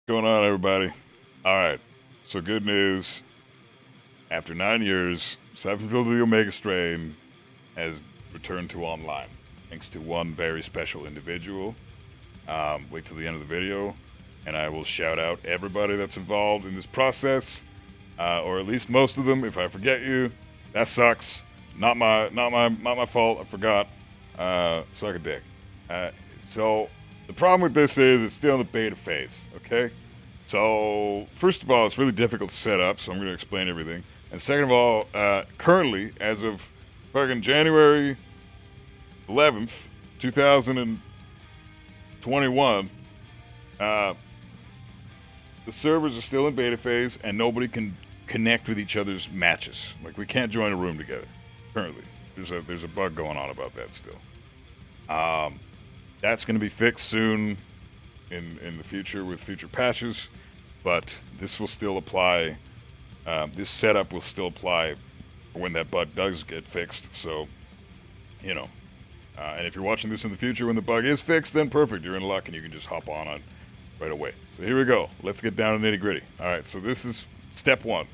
Going on, everybody? All right. So good news. After 9 years, Syphon the Omega Strain has returned to online, thanks to one very special individual. Wait till the end of the video, and I will shout out everybody that's involved in this process, or at least most of them. If I forget you, that sucks. Not my fault. I forgot. Suck a dick. So the problem with this is it's still in the beta phase. Okay. So first of all, it's really difficult to set up, so I'm going to explain everything. And second of all, currently, as of fucking January 11th, 2021, the servers are still in beta phase, and nobody can connect with each other's matches. Like, we can't join a room together, currently. There's a bug going on about that still. That's going to be fixed soon in the future with future patches, but this will still apply. This setup will still apply when that bug does get fixed. So, you know, and if you're watching this in the future when the bug is fixed, then perfect. You're in luck and you can just hop on it right away. So here we go. Let's get down to the nitty gritty. All right, so this is step one.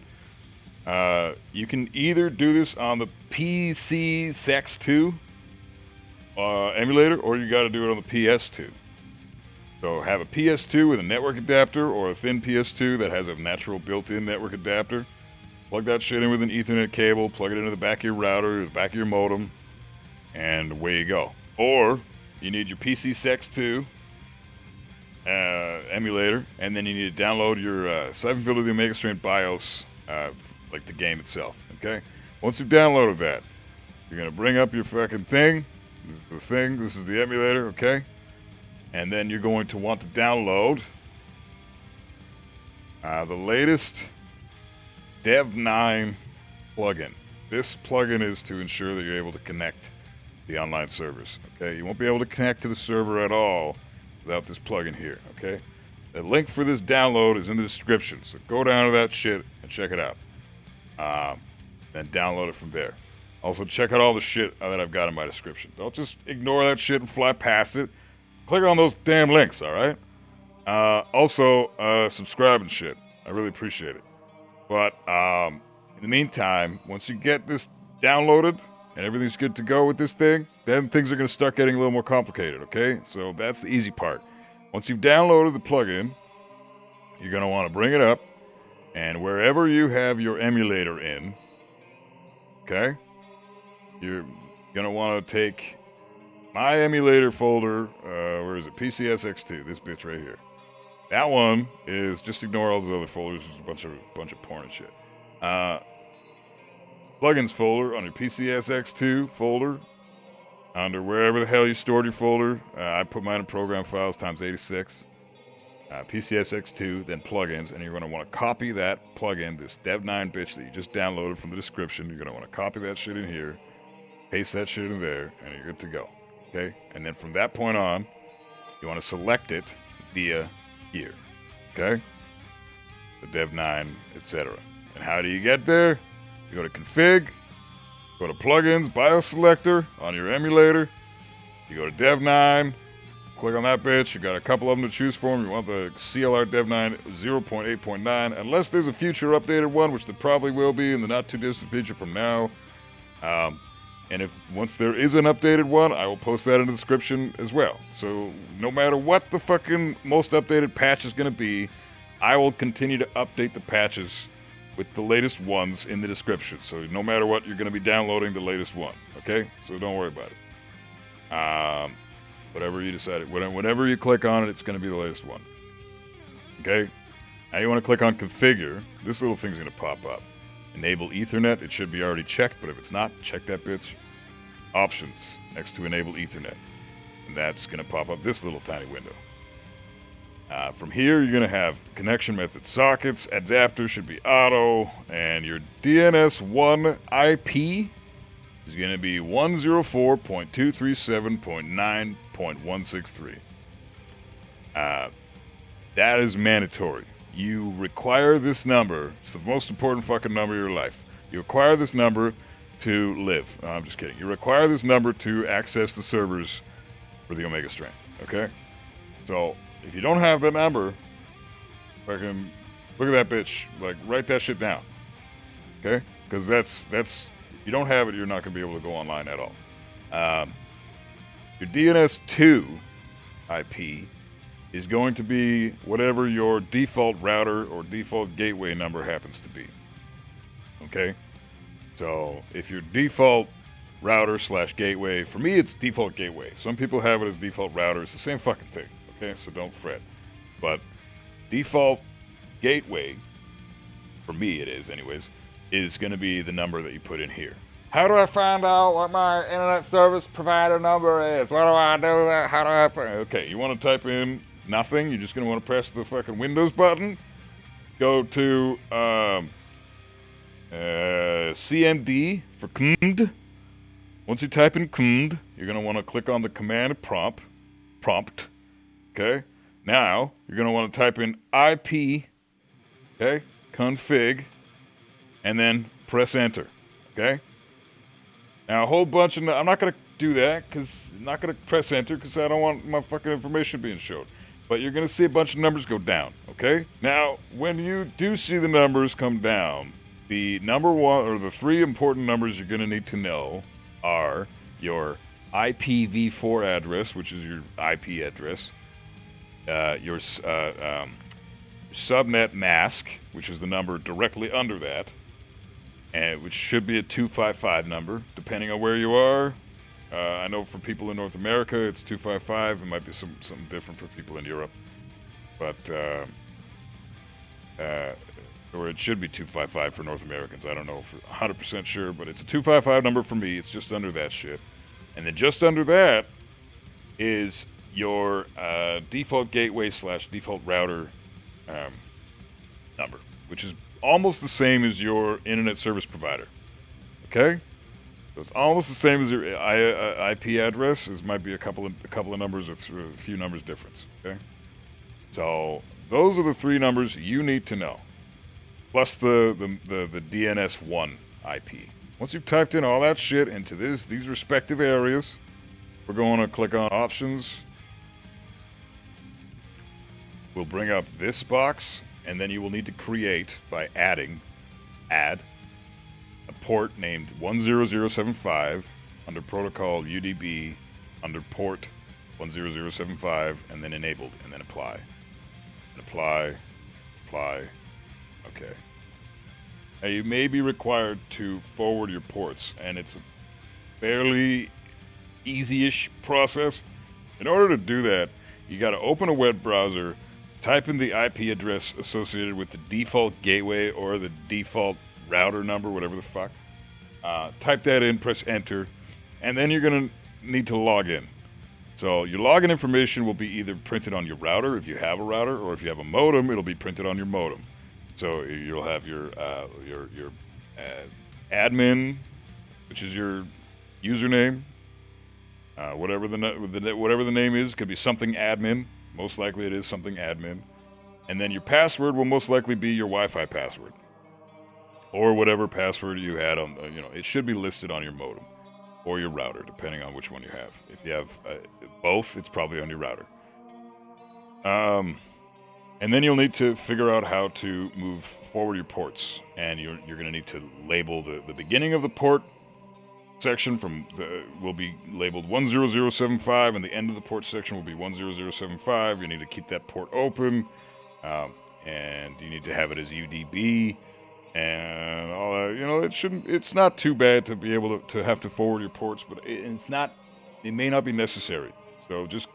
You can either do this on the PC Sex 2 emulator, or you got to do it on the PS2. So have a PS2 with a network adapter or a thin PS2 that has a natural built-in network adapter. Plug that shit in with an Ethernet cable, plug it into the back of your router, the back of your modem, and away you go. Or you need your PC Sex 2 emulator, and then you need to download your Syphon the Omega Strain BIOS, like the game itself, okay? Once you've downloaded that, you're going to bring up your fucking thing. This is the thing, this is the emulator, okay? And then you're going to want to download the latest Dev9 plugin. This plugin is to ensure that you're able to connect the online servers. Okay, you won't be able to connect to the server at all without this plugin here. Okay, the link for this download is in the description, so go down to that shit and check it out. Then download it from there. Also, check out all the shit that I've got in my description. Don't just ignore that shit and fly past it. Click on those damn links, all right? Also, subscribe and shit. I really appreciate it. But in the meantime, once you get this downloaded and everything's good to go with this thing, then things are going to start getting a little more complicated, okay? So that's the easy part. Once you've downloaded the plugin, you're going to want to bring it up, and wherever you have your emulator in, okay, you're going to want to take my emulator folder, where is it? PCSX2, this bitch right here. That one is, just ignore all those other folders, there's a bunch of porn and shit. Plugins folder on your PCSX2 folder, under wherever the hell you stored your folder. I put mine in program files times 86. PCSX2, then plugins, and you're going to want to copy that plugin, this Dev9 bitch that you just downloaded from the description. You're going to want to copy that shit in here, paste that shit in there, and you're good to go. Okay, and then from that point on, you want to select it via here, okay? The Dev9, etc. And how do you get there? You go to Config, go to Plugins, BIOS Selector on your emulator. You go to Dev9, click on that bitch. You got a couple of them to choose from. You want the CLR Dev9 0.8.9, unless there's a future updated one, which there probably will be in the not too distant future from now. And if once there is an updated one, I will post that in the description as well. So no matter what the fucking most updated patch is going to be, I will continue to update the patches with the latest ones in the description. So no matter what, you're going to be downloading the latest one. Okay? So don't worry about it. Whatever you decided, whenever you click on it, it's going to be the latest one. Okay? Now you want to click on Configure. This little thing's going to pop up. Enable Ethernet. It should be already checked, but if it's not, check that bitch. Options next to Enable Ethernet. And that's going to pop up this little tiny window. From here, you're going to have connection method sockets. Adapter should be auto. And your DNS1 IP is going to be 104.237.9.163. That is mandatory. You require this number. It's the most important fucking number of your life. You require this number to live. No, I'm just kidding. You require this number to access the servers for the Omega Strain. Okay? So, if you don't have that number, Fucking look at that bitch. Like, write that shit down. Okay? Because that's if you don't have it, you're not going to be able to go online at all. Your DNS2 IP is going to be whatever your default router or default gateway number happens to be. Okay? So if your default router / gateway, for me it's default gateway. Some people have it as default router. It's the same fucking thing. Okay? So don't fret. But default gateway, for me it is anyways, is going to be the number that you put in here. How do I find out what my internet service provider number is? What do I do that? How do I find... Okay, you want to type in nothing. You're just going to want to press the fucking Windows button. Go to CMD for CMD. Once you type in CMD, you're going to want to click on the command prompt. Okay? Now, you're going to want to type in IP, okay, config, and then press enter, okay? Now, a whole bunch of... I'm not going to do that, because I'm not going to press enter, because I don't want my fucking information being showed. But you're going to see a bunch of numbers go down, okay? Now, when you do see the numbers come down, the number one, or the three important numbers you're going to need to know are your IPv4 address, which is your IP address, your subnet mask, which is the number directly under that, and which should be a 255 number, depending on where you are. I know for people in North America, it's 255. It might be something different for people in Europe, but or it should be 255 for North Americans. I don't know for 100% sure, but it's a 255 number for me. It's just under that shit, and then just under that is your default gateway / default router number, which is almost the same as your internet service provider. Okay, so it's almost the same as your IP address. It might be a couple of numbers or a few numbers difference. Okay, so those are the three numbers you need to know, plus the DNS1 IP. Once you've typed in all that shit into these respective areas, we're going to click on options. We'll bring up this box, and then you will need to create by add a port named 10075 under protocol UDP under port 10075, and then enabled, and then apply. And apply. Okay. Now you may be required to forward your ports, and it's a fairly easy-ish process. In order to do that, you got to open a web browser, type in the IP address associated with the default gateway or the default router number, whatever the fuck. Type that in, press enter, and then you're going to need to log in. So your login information will be either printed on your router if you have a router, or if you have a modem, it'll be printed on your modem. So you'll have your admin, which is your username, whatever the name is. Could be something admin. Most likely it is something admin. And then your password will most likely be your Wi-Fi password, or whatever password you had on. It should be listed on your modem or your router, depending on which one you have. If you have both, it's probably on your router. And then you'll need to figure out how to move forward your ports, and you're going to need to label the beginning of the port section will be labeled 10075, and the end of the port section will be 10075. You need to keep that port open, and you need to have it as UDP, and all that. It's not too bad to be able to have to forward your ports, but it may not be necessary. So just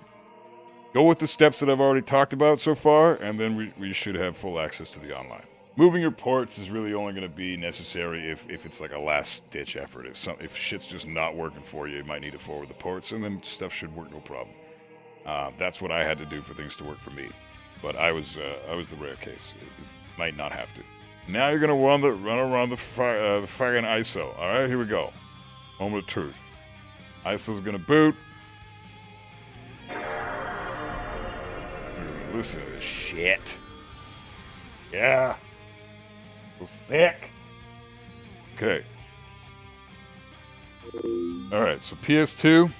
go with the steps that I've already talked about so far, and then we should have full access to the online. Moving your ports is really only going to be necessary if it's like a last-ditch effort. If shit's just not working for you, you might need to forward the ports, and then stuff should work no problem. That's what I had to do for things to work for me. But I was the rare case. It might not have to. Now you're going to run around the fucking ISO. All right, here we go. Moment of truth. ISO's going to boot. Listen to this shit. Yeah. So sick. Okay. Alright, so PS2.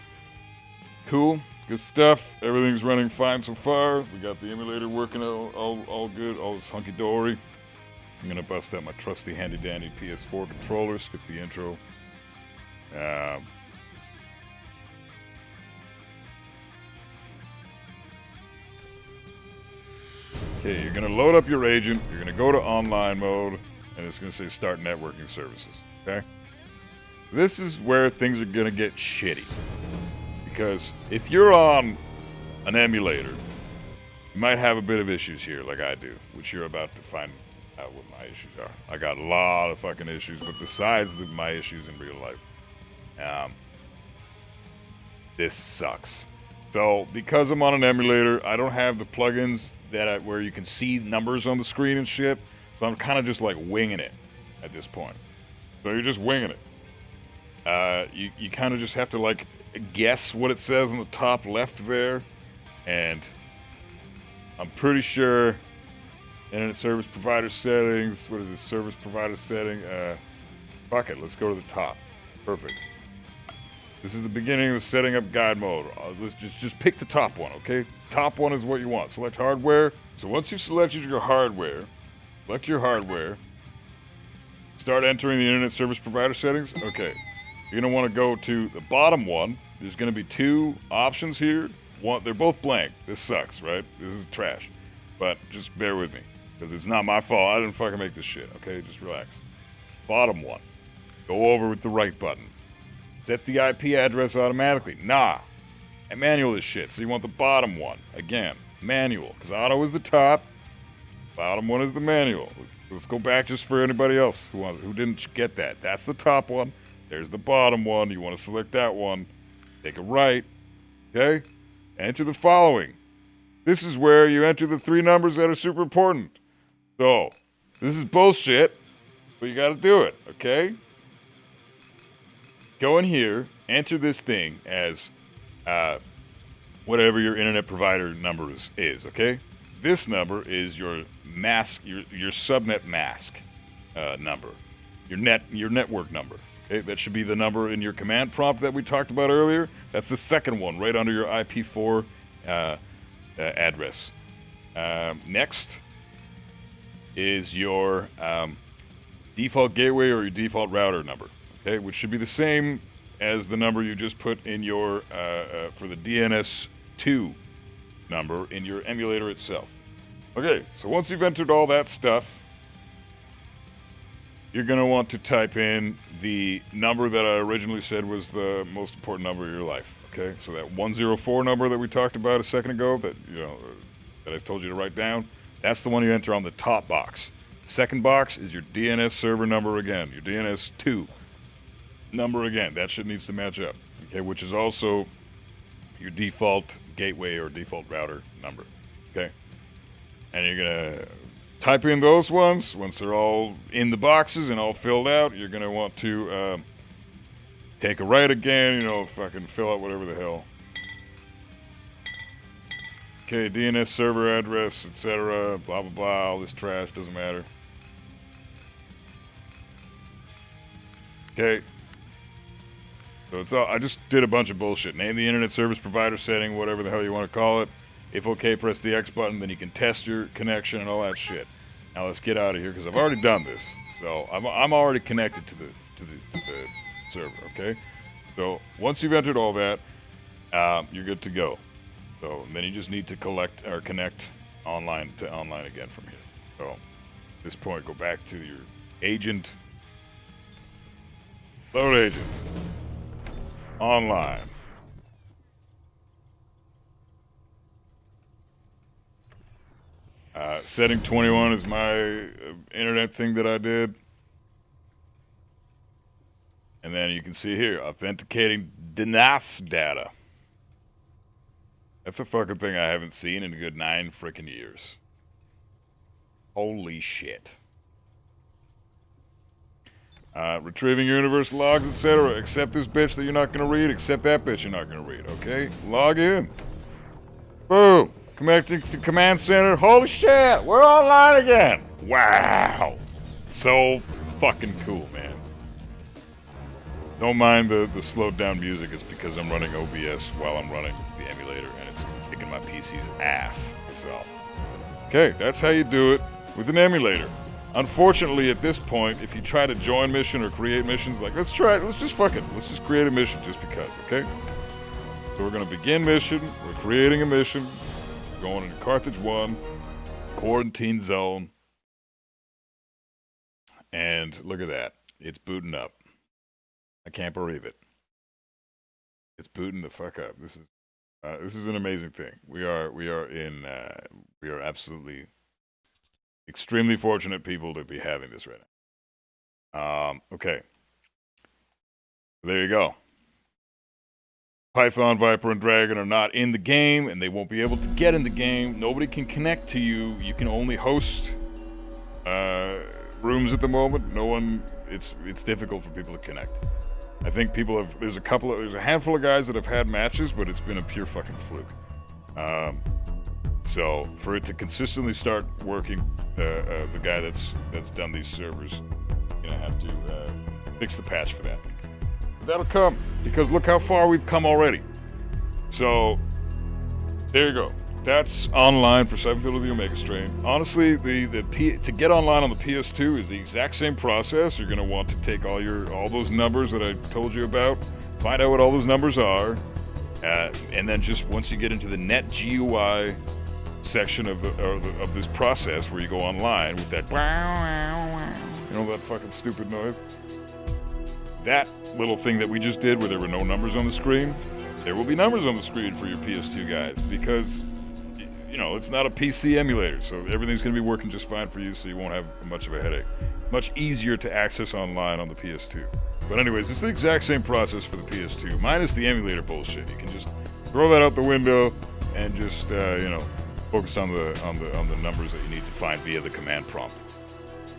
Cool. Good stuff. Everything's running fine so far. We got the emulator working all good. All this hunky-dory. I'm going to bust out my trusty handy-dandy PS4 controller. Skip the intro. Okay, you're going to load up your agent. You're going to go to online mode. And it's going to say start networking services. Okay? This is where things are going to get shitty. Because if you're on an emulator, you might have a bit of issues here, like I do, which you're about to find out what my issues are. I got a lot of fucking issues, but besides my issues in real life, this sucks. So, because I'm on an emulator, I don't have the plugins where you can see numbers on the screen and shit, so I'm kind of just like winging it at this point. So you're just winging it. You kind of just have to like guess what it says on the top left there, and I'm pretty sure internet service provider settings, what is this, service provider setting, fuck it, let's go to the top. Perfect. This is the beginning of the setting up guide mode. Let's just pick the top one, okay? Top one is what you want. Select hardware. So once you've selected your hardware, select your hardware, start entering the internet service provider settings. Okay. You're going to want to go to the bottom one. There's going to be two options here. One, they're both blank. This sucks, right? This is trash. But just bear with me, because it's not my fault. I didn't fucking make this shit, okay? Just relax. Bottom one. Go over with the right button. Set the IP address automatically. Nah. And manual this shit. So you want the bottom one. Again, manual. Because auto is the top. Bottom one is the manual. Let's go back just for anybody else who didn't get that. That's the top one. There's the bottom one. You want to select that one. Take a right. Okay? Enter the following. This is where you enter the three numbers that are super important. So, this is bullshit, but you gotta do it, okay? Go in here, enter this thing as whatever your internet provider number is, okay? This number is your mask, your subnet mask number, your network number. Okay, that should be the number in your command prompt that we talked about earlier. That's the second one, right under your IP4 address. Next is your default gateway or your default router number, okay, which should be the same as the number you just put in your for the DNS2 number in your emulator itself. Okay, so once you've entered all that stuff, you're going to want to type in the number that I originally said was the most important number of your life. Okay, so that 104 number that we talked about a second ago, that I told you to write down, that's the one you enter on the top box. The second box is your DNS server number again, your DNS2 number again. That shit needs to match up. Okay, which is also your default gateway or default router number. Okay, and you're gonna type in those ones. Once they're all in the boxes and all filled out, you're going to want to take a right again, fucking fill out whatever the hell. Okay, DNS server address, etc., blah, blah, blah, all this trash, doesn't matter. Okay. So it's all, I just did a bunch of bullshit. Name the internet service provider setting, whatever the hell you want to call it. If okay, press the X button, then you can test your connection and all that shit. Now let's get out of here because I've already done this. So I'm already connected to the server. Okay. So once you've entered all that, you're good to go. So then you just need to connect online to online again from here. So at this point, go back to your agent. Load agent. Online. Setting 21 is my internet thing that I did. And then you can see here, authenticating DNS data. That's a fucking thing I haven't seen in a good 9 frickin' years. Holy shit. Retrieving your universal logs, etc. Accept this bitch that you're not going to read. Accept that bitch you're not going to read. Okay? Log in. Boom. Connecting to command center. Holy shit. We're online again. Wow. So fucking cool, man. Don't mind the slowed down music. It's because I'm running OBS while I'm running. the emulator, and it's kicking my PC's ass. So, okay, that's how you do it with an emulator. Unfortunately, at this point, if you try to join mission or create missions, like, let's try it, let's just fuck it, let's just create a mission just because, okay? So we're gonna begin mission, we're creating a mission, going into Carthage 1, quarantine zone, and look at that, it's booting up. I can't believe it. It's booting the fuck up. This is an amazing thing. We are absolutely extremely fortunate people to be having this right now. Okay. There you go. Python, Viper, and Dragon are not in the game, and they won't be able to get in the game. Nobody can connect to you. You can only host rooms at the moment. No one. It's difficult for people to connect. I think people have. There's a handful of guys that have had matches, but it's been a pure fucking fluke. So for it to consistently start working, the guy that's done these servers, gonna have to fix the patch for that. That'll come, because look how far we've come already. So there you go. That's online for Syphon Filter the Omega Strain. Honestly, to get online on the PS2 is the exact same process. You're gonna want to take all those numbers that I told you about, find out what all those numbers are, and then just once you get into the NetGUI section of this process where you go online with that, that fucking stupid noise. That little thing that we just did where there were no numbers on the screen, there will be numbers on the screen for your PS2 guys, because it's not a PC emulator, so everything's going to be working just fine for you, so you won't have much of a headache. Much easier to access online on the PS2. But anyways, it's the exact same process for the PS2, minus the emulator bullshit. You can just throw that out the window and just focus on the numbers that you need to find via the command prompt.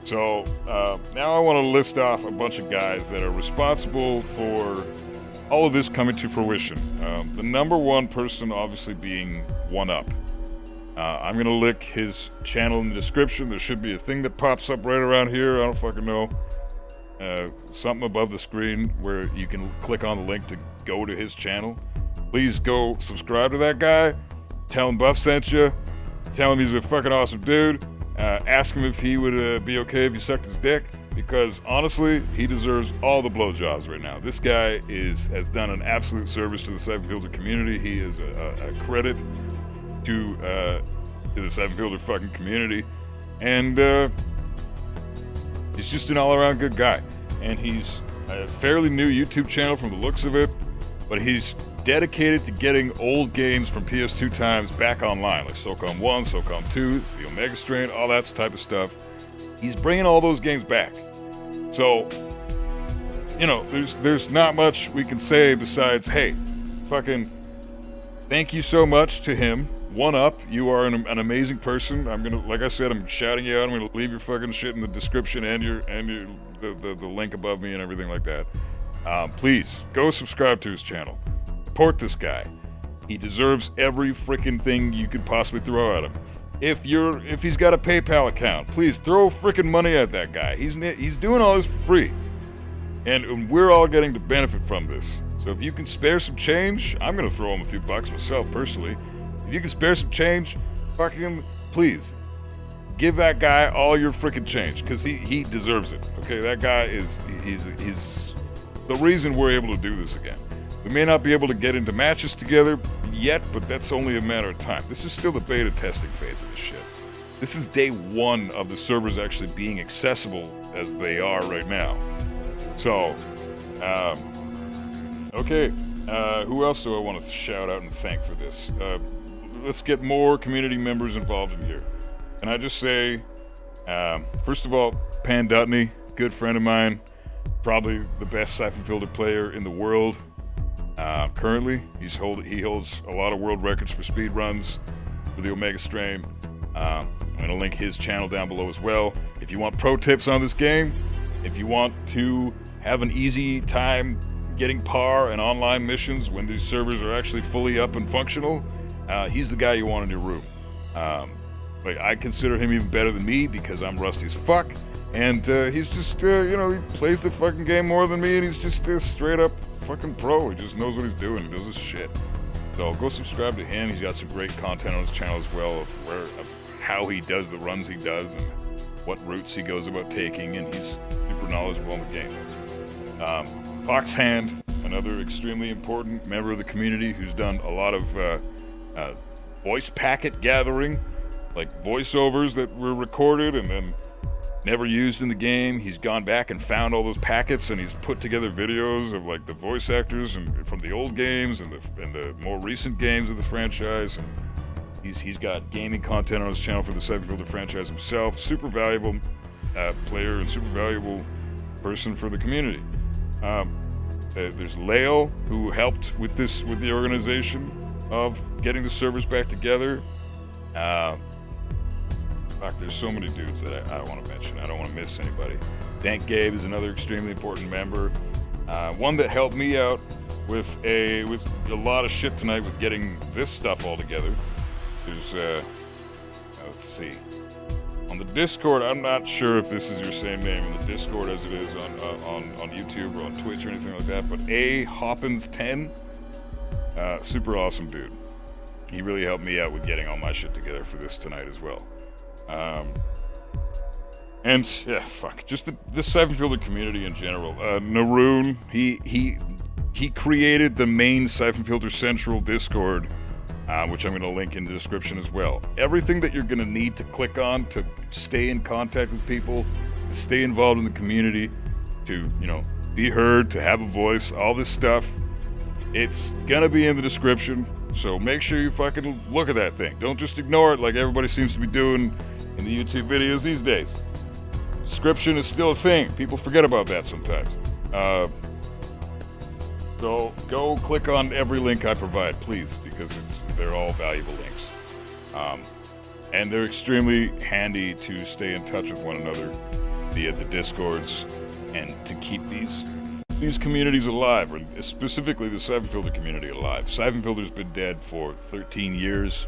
So now I want to list off a bunch of guys that are responsible for all of this coming to fruition. The number one person obviously being 1UP. I'm going to link his channel in the description. There should be a thing that pops up right around here. I don't fucking know. Something above the screen where you can click on the link to go to his channel. Please go subscribe to that guy. Tell him Buff sent you. Tell him he's a fucking awesome dude. Ask him if he would be okay if you sucked his dick, because honestly, he deserves all the blowjobs right now. This guy has done an absolute service to the Syphon Filter community. He is a credit to the Syphon Filter fucking community, and he's just an all-around good guy. And he's a fairly new YouTube channel from the looks of it, but he's dedicated to getting old games from PS2 times back online, like SOCOM 1, SOCOM 2, the Omega Strain, all that type of stuff. He's bringing all those games back. So, there's not much we can say besides, hey, fucking thank you so much to him. 1UP, you are an amazing person. Like I said, I'm shouting you out. I'm gonna leave your fucking shit in the description and the link above me and everything like that. Please go subscribe to his channel. Support this guy. He deserves every freaking thing you could possibly throw at him. If he's got a PayPal account, please throw freaking money at that guy. He's doing all this for free, and we're all getting to benefit from this. So if you can spare some change, I'm gonna throw him a few bucks myself personally. If you can spare some change, fucking please give that guy all your freaking change, because he deserves it. Okay, that guy he's the reason we're able to do this again. We may not be able to get into matches together yet, but that's only a matter of time. This is still the beta testing phase of this shit. This is day one of the servers actually being accessible as they are right now. So, okay. Who else do I want to shout out and thank for this? Let's get more community members involved in here. And I just say, first of all, Pandutney, good friend of mine, probably the best Syphon Filter player in the world. Currently, he holds a lot of world records for speed runs for the Omega Strain. I'm going to link his channel down below as well. If you want pro tips on this game, if you want to have an easy time getting par and online missions when these servers are actually fully up and functional, he's the guy you want in your room. I consider him even better than me because I'm rusty as fuck, and he's just, he plays the fucking game more than me, and he's just a straight up fucking pro. He just knows what he's doing. He does his shit. So go subscribe to him. He's got some great content on his channel as well of how he does the runs he does and what routes he goes about taking, and he's super knowledgeable in the game. FoxHand, another extremely important member of the community who's done a lot of voice packet gathering, like voiceovers that were recorded and then never used in the game. He's gone back and found all those packets, and he's put together videos of like the voice actors and from the old games and the more recent games of the franchise. And he's got gaming content on his channel for the Syphon Filter franchise himself. Super valuable player and super valuable person for the community. There's Leo, who helped with the organization of getting the servers back together. Fuck, there's so many dudes that I want to mention. I don't want to miss anybody. Thank Gabe is another extremely important member. One that helped me out with a lot of shit tonight with getting this stuff all together. There's let's see. On the Discord, I'm not sure if this is your same name on the Discord as it is on YouTube or on Twitch or anything like that, but A Hoppins 10, super awesome dude. He really helped me out with getting all my shit together for this tonight as well. And yeah, fuck, just the Syphon Filter community in general. Naroon, he created the main Syphon Filter Central Discord, which I'm going to link in the description as well. Everything that you're going to need to click on to stay in contact with people, to stay involved in the community, to, be heard, to have a voice, all this stuff, it's going to be in the description. So make sure you fucking look at that thing. Don't just ignore it like everybody seems to be doing in the YouTube videos these days. Description is still a thing. People forget about that sometimes. So go click on every link I provide, please, because they're all valuable links. And they're extremely handy to stay in touch with one another via the Discords and to keep these communities alive, or specifically the Syphon Filter community alive. Syphon Filter's been dead for 13 years,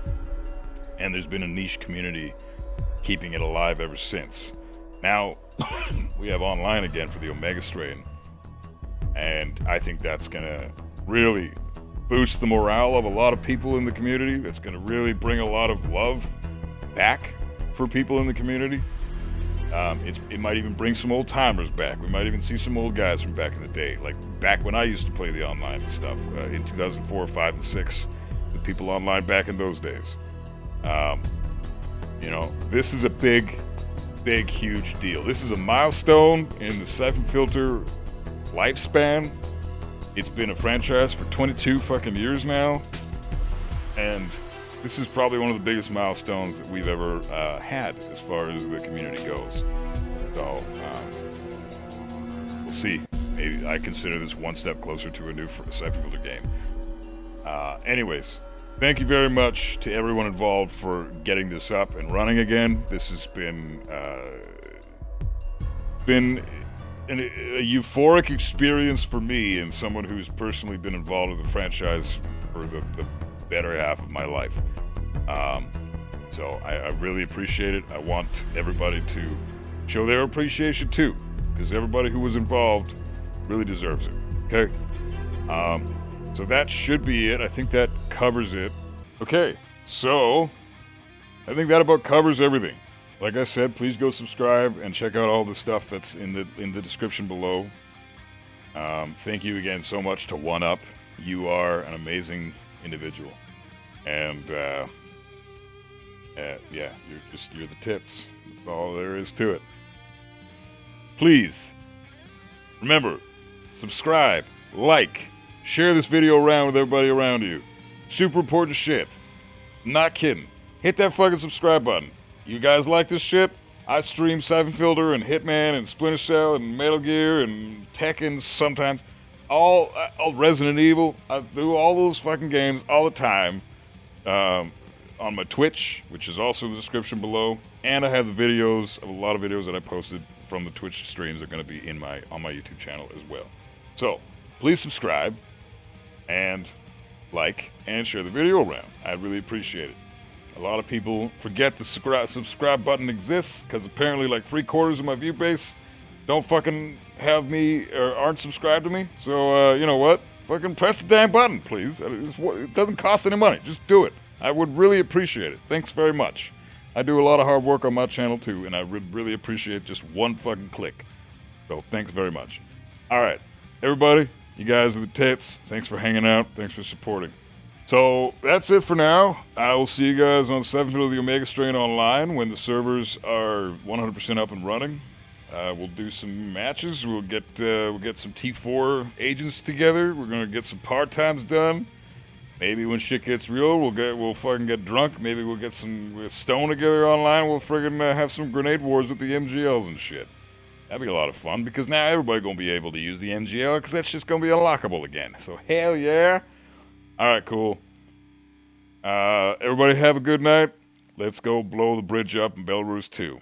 and there's been a niche community keeping it alive ever since. Now, we have online again for the Omega strain, and I think that's gonna really boost the morale of a lot of people in the community. That's gonna really bring a lot of love back for people in the community. It might even bring some old timers back. We might even see some old guys from back in the day, like back when I used to play the online stuff in 2004, 5, and 6. The people online back in those days. This is a big, huge deal. This is a milestone in the Syphon Filter lifespan. It's been a franchise for 22 fucking years now, and this is probably one of the biggest milestones that we've ever had as far as the community goes. So, we'll see. Maybe I consider this one step closer to a new Syphon Filter game. Anyways, thank you very much to everyone involved for getting this up and running again. This has been a euphoric experience for me and someone who's personally been involved with the franchise for the better half of my life. So I really appreciate it. I want everybody to show their appreciation too, because everybody who was involved really deserves it. Okay? So that should be it. I think that covers it. Okay, so I think that about covers everything. Like I said, please go subscribe and check out all the stuff that's in the description below. Thank you again so much to 1UP. You are an amazing individual. And you're the tits. That's all there is to it. Please remember, subscribe, like, share this video around with everybody around you. Super important shit. I'm not kidding. Hit that fucking subscribe button. You guys like this shit? I stream Syphon Filter and Hitman and Splinter Cell and Metal Gear and Tekken sometimes. All Resident Evil. I do all those fucking games all the time. On my Twitch, which is also in the description below, and I have the videos of a lot of videos that I posted from the Twitch streams that are going to be on my YouTube channel as well. So please subscribe and like and share the video around. I really appreciate it. A lot of people forget the subscribe button exists because apparently like 3/4 of my view base don't fucking have me or aren't subscribed to me. So you know what? fucking press the damn button, please. It doesn't cost any money. Just do it. I would really appreciate it. Thanks very much. I do a lot of hard work on my channel too, and I would really appreciate just one fucking click. So thanks very much. All right, everybody, you guys are the tits. Thanks for hanging out. Thanks for supporting. So that's it for now. I will see you guys on 7th of the Omega Strain online when the servers are 100% up and running. We'll do some matches. We'll get some T4 agents together. We're gonna get some part times done. Maybe when shit gets real, we'll fucking get drunk. Maybe we'll get some stone together online. We'll friggin' have some grenade wars with the MGLs and shit. That'd be a lot of fun because now everybody gonna be able to use the MGL because that's just gonna be unlockable again. So hell yeah! All right, cool. Everybody have a good night. Let's go blow the bridge up in Belarus 2.